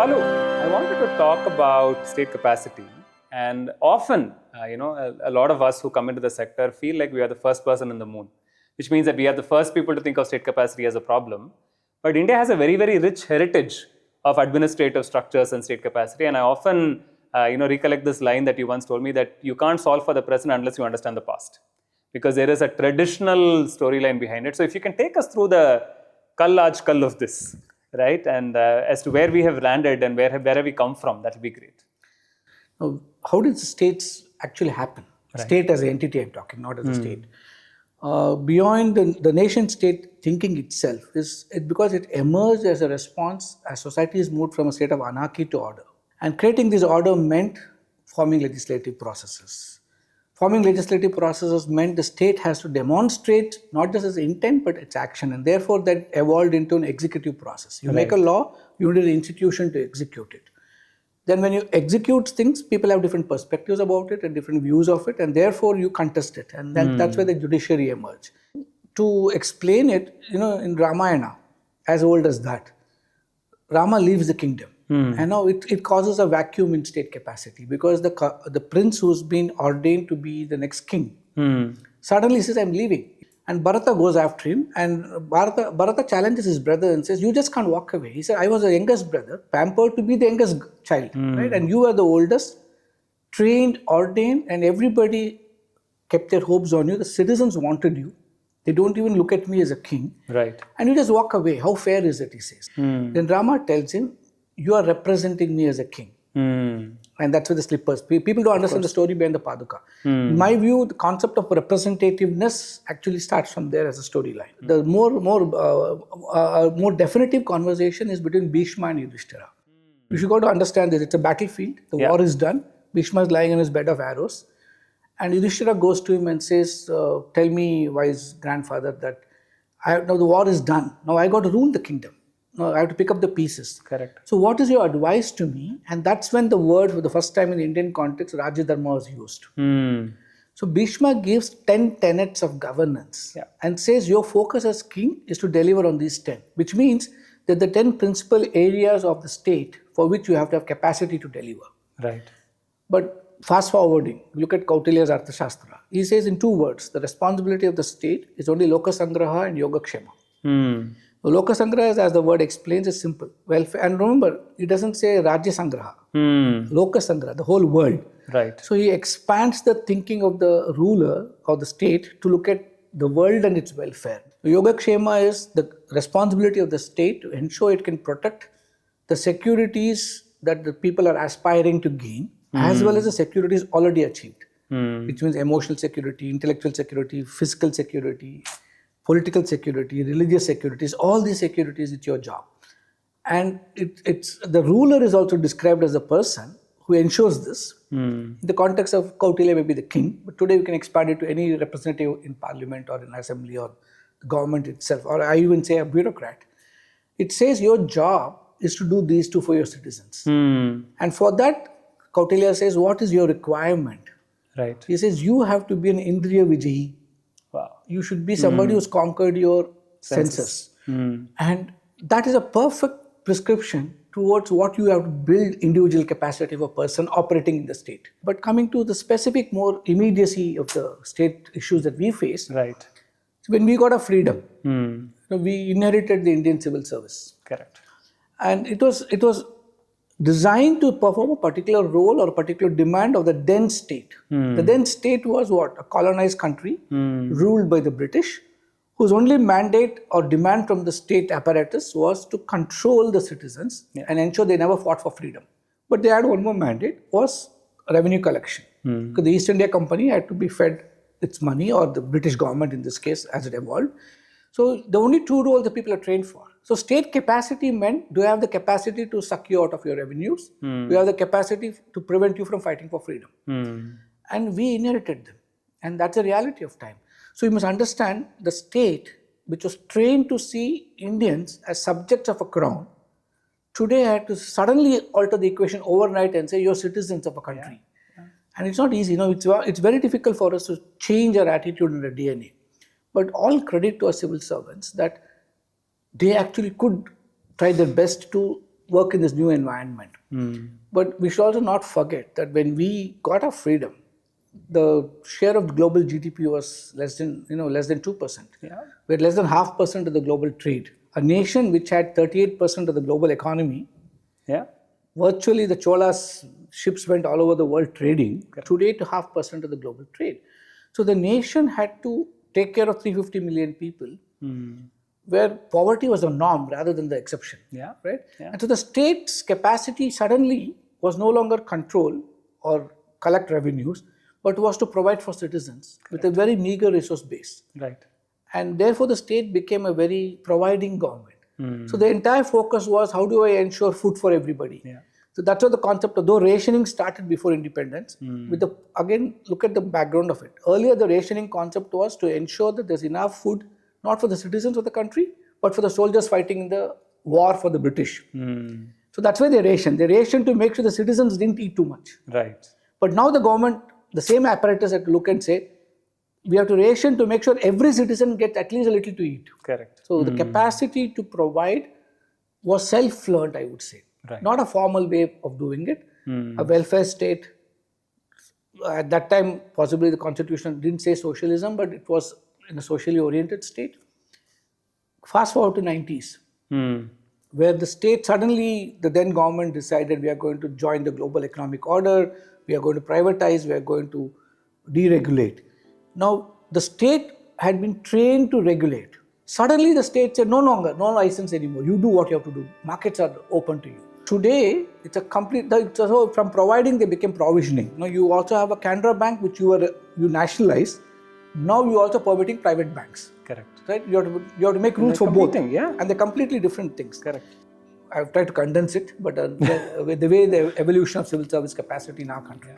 Balu, I wanted to talk about state capacity. And often, a lot of us who come into the sector feel like we are the first person in the moon, which means that we are the first people to think of state capacity as a problem. But India has a very, very rich heritage of administrative structures and state capacity. And I often, recollect this line that you once told me that you can't solve for the present unless you understand the past, because there is a traditional storyline behind it. So if you can take us through the kal of this, right? And as to where we have landed and where have we come from, that will be great. Now, how did the states actually happen? Right. State as an entity I'm talking, not as a state. Beyond the nation-state thinking itself, is it because it emerged as a response as societies moved from a state of anarchy to order. And creating this order meant forming legislative processes. Forming legislative processes meant the state has to demonstrate not just its intent but its action, and therefore that evolved into an executive process. You make a law, you need an institution to execute it. Then when you execute things, people have different perspectives about it and different views of it, and therefore you contest it, and then that's where the judiciary emerged. To explain it, in Ramayana, as old as that, Rama leaves the kingdom. And now it causes a vacuum in state capacity, because the prince who's been ordained to be the next king suddenly says, I'm leaving. And Bharata goes after him, and Bharata challenges his brother and says, you just can't walk away. He said, I was the youngest brother, pampered to be the youngest child, right? And you are the oldest, trained, ordained, and everybody kept their hopes on you. The citizens wanted you. They don't even look at me as a king. Right. And you just walk away. How fair is it, he says. Then Rama tells him, you are representing me as a king. And that's where the slippers. People don't understand the story behind the Paduka. In my view, the concept of representativeness actually starts from there as a storyline. The more definitive conversation is between Bhishma and Yudhishthira. You should go to understand this. It's a battlefield. The war is done. Bhishma is lying on his bed of arrows. And Yudhishthira goes to him and says, tell me, wise grandfather, that now the war is done. Now I got to rule the kingdom. No, I have to pick up the pieces. Correct. So what is your advice to me? And that's when the word, for the first time in the Indian context, Rajya Dharma was used. So Bhishma gives 10 tenets of governance and says your focus as king is to deliver on these 10, which means that the 10 principal areas of the state for which you have to have capacity to deliver. Right. But fast forwarding, look at Kautilya's Arthashastra. He says in 2 words, the responsibility of the state is only Lokasangraha and Yogakshema. Lokasangraha, as the word explains, is simple. Welfare. And remember, it doesn't say Rajya Sangraha. Lokasangraha, the whole world. Right. So he expands the thinking of the ruler or the state to look at the world and its welfare. Yogakshema is the responsibility of the state to ensure it can protect the securities that the people are aspiring to gain, as well as the securities already achieved. Which means emotional security, intellectual security, physical security, political security, religious securities, all these securities, it's your job. And it's the ruler is also described as a person who ensures this. In the context of Kautilya, maybe the king, but today we can expand it to any representative in parliament or in assembly or the government itself, or I even say a bureaucrat. It says your job is to do these 2 for your citizens. And for that, Kautilya says, what is your requirement? Right. He says, you have to be an Indriya Vijayi. Wow. You should be somebody who's conquered your senses. And that is a perfect prescription towards what you have to build individual capacity of a person operating in the state. But coming to the specific more immediacy of the state issues that we face, right. When we got our freedom, we inherited the Indian civil service. Correct. And it was designed to perform a particular role or a particular demand of the then state. The then state was what? A colonized country ruled by the British, whose only mandate or demand from the state apparatus was to control the citizens and ensure they never fought for freedom. But they had one more mandate, was revenue collection. Because the East India Company had to be fed its money, or the British government in this case as it evolved. So the only 2 roles the people are trained for. So state capacity meant, do you have the capacity to suck you out of your revenues? Do you have the capacity to prevent you from fighting for freedom? And we inherited them. And that's a reality of time. So you must understand the state, which was trained to see Indians as subjects of a crown, today had to suddenly alter the equation overnight and say, you're citizens of a country. And it's not easy. It's very difficult for us to change our attitude and our DNA. But all credit to our civil servants that they actually could try their best to work in this new environment. But we should also not forget that when we got our freedom, the share of global GDP was less than 2%. Yeah. We had less than 0.5% of the global trade. A nation which had 38% of the global economy, Yeah. virtually the Cholas ships went all over the world trading. Today, to 0.5% of the global trade. So the nation had to take care of 350 million people, where poverty was the norm rather than the exception. Yeah. Right? Yeah. And so the state's capacity suddenly was no longer control or collect revenues, but was to provide for citizens with a very meager resource base. Right. And therefore, the state became a very providing government. So the entire focus was, how do I ensure food for everybody? Yeah. So that's what the concept of, though rationing started before independence, again, look at the background of it. Earlier, the rationing concept was to ensure that there's enough food, not for the citizens of the country, but for the soldiers fighting in the war for the British. So that's why they rationed. They rationed to make sure the citizens didn't eat too much. Right. But now the government, the same apparatus had to look and say, we have to ration to make sure every citizen gets at least a little to eat. Correct. So the capacity to provide was self-learned, I would say. Right. Not a formal way of doing it. A welfare state, at that time, possibly the constitution didn't say socialism, but it was in a socially oriented state. Fast forward to 90s, where the state suddenly, the then government decided we are going to join the global economic order, we are going to privatize, we are going to deregulate. Now, the state had been trained to regulate. Suddenly, the state said, no longer, no license anymore. You do what you have to do. Markets are open to you. Today, it's a complete, so from providing, they became provisioning. Now, you also have a Canara Bank, which you nationalized. Now, you also permitting private banks. Correct. Right? You have to make rules for both. Yeah. And they're completely different things. Correct. I've tried to condense it, but the way the evolution of civil service capacity in our country.